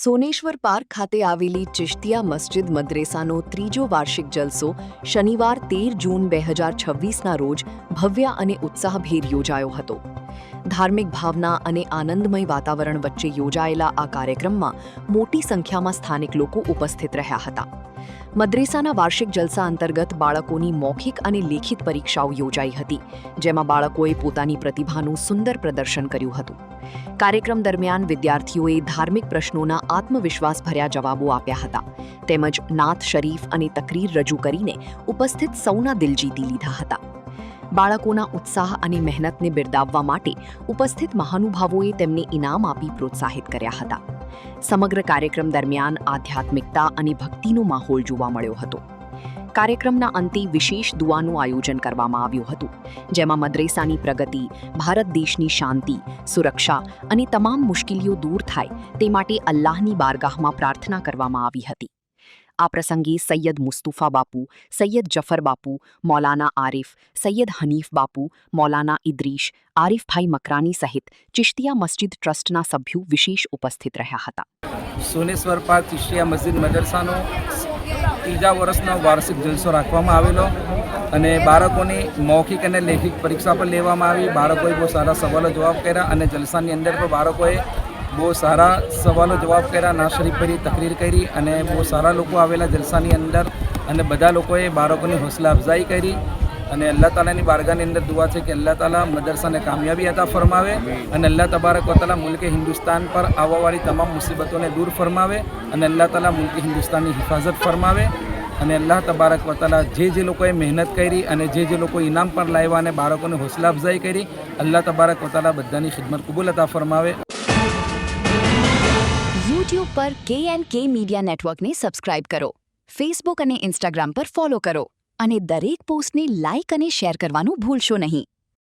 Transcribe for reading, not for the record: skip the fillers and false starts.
Soneshwar park ખાતે આવેલી ચિશ્તિયા મસ્જિદ મદ્રેસાનો ત્રીજો વાર્ષિક જલસો શનિવાર 13 જૂન 2026ના રોજ ભવ્ય અને ઉત્સાહભેર યોજાયો હતો. ધાર્મિક ભાવના અને આનંદમય વાતાવરણ વચ્ચે યોજાયેલા આ કાર્યક્રમમાં મોટી સંખ્યામાં સ્થાનિક લોકો ઉપસ્થિત રહ્યા હતા. મદ્રેસાના વાર્ષિક જલસા અંતર્ગત બાળકોની મૌખિક અને લેખિત પરીક્ષાઓ યોજાઈ હતી, જેમાં બાળકોએ પોતાની પ્રતિભાનું સુંદર પ્રદર્શન કર્યું હતું. કાર્યક્રમ દરમિયાન વિદ્યાર્થીઓએ ધાર્મિક પ્રશ્નોના આત્મવિશ્વાસભર્યા જવાબો આપ્યા હતા, તેમજ નાત શરીફ અને તકરીર રજૂ કરીને ઉપસ્થિત સૌના દિલ જીતી લીધા હતા. બાળકોના ઉત્સાહ અને મહેનતને બિરદાવવા માટે ઉપસ્થિત મહાનુભાવોએ તેમને ઇનામ આપી પ્રોત્સાહિત કર્યા હતા. સમગ્ર કાર્યક્રમ દરમિયાન આધ્યાત્મિકતા અને ભક્તિનો માહોલ જોવા મળ્યો હતો. કાર્યક્રમના અંતે વિશેષ દુઆનું આયોજન કરવામાં આવ્યું હતું, જેમાં મદ્રેસાની પ્રગતિ, ભારત દેશની શાંતિ, સુરક્ષા અને તમામ મુશ્કેલીઓ દૂર થાય તે માટે અલ્લાહની બારગાહમાં પ્રાર્થના કરવામાં આવી હતી. આ પ્રસંગે સૈયદ મુસ્તુફા બાપુ, સૈયદ જફર બાપુ, મૌલાના આરિફ, સૈયદ હનીફ બાપુ, મૌલાના ઇદ્રીશ, આરિફભાઈ મકરાની સહિત ચિશ્તિયા મસ્જિદ ટ્રસ્ટના સભ્યો વિશેષ ઉપસ્થિત રહ્યા હતા. સોનેશ્વર પાર્ક ચિશ્તિયા મસ્જિદ મદરસાનો ત્રીજા વર્ષનો વાર્ષિક જલસો રાખવામાં આવેલો અને બાળકોની મૌખિક અને લેખિત પરીક્ષા પણ લેવામાં આવી. બાળકોએ બહુ સારા સવાલો જવાબ કર્યા અને જલસાની અંદર પણ બાળકોએ બહુ સારા સવાલો જવાબ કર્યા, ના શરીફ ભરી તકરીર કરી અને બહુ સારા લોકો આવેલા જલસાની અંદર અને બધા લોકોએ બાળકોની હૌસલા અફઝાઈ કરી અને અલ્લાહ તાલાની બારગાહની અંદર દુઆ છે કે અલ્લાહ તાલા મદરસાને કામયાબી અતા ફરમાવે અને અલ્લાહ તબારક વ તઆલા મુલ્કે હિન્દુસ્તાન પર આવવાવાળી તમામ મુસીબતોને દૂર ફરમાવે અને અલ્લાહ તાલા મુલ્કે હિન્દુસ્તાનની હિફાજત ફરમાવે અને અલ્લાહ તબારક વ તઆલા જે લોકોએ મહેનત કરી અને જે લોકો ઇનામ પર લાવ્યા અને બાળકોને હૌસલા અફઝાઈ કરી, અલ્લાહ તબારક વ તઆલા બધાની ખિદમત કબૂલ અતા ફરમાવે. યુટ્યુબ પર KNK મીડિયા નેટવર્કને સબસ્ક્રાઇબ કરો, ફેસબુક અને ઇન્સ્ટાગ્રામ પર ફોલો કરો અને દરેક પોસ્ટને લાઇક અને શેર કરવાનું ભૂલશો નહીં.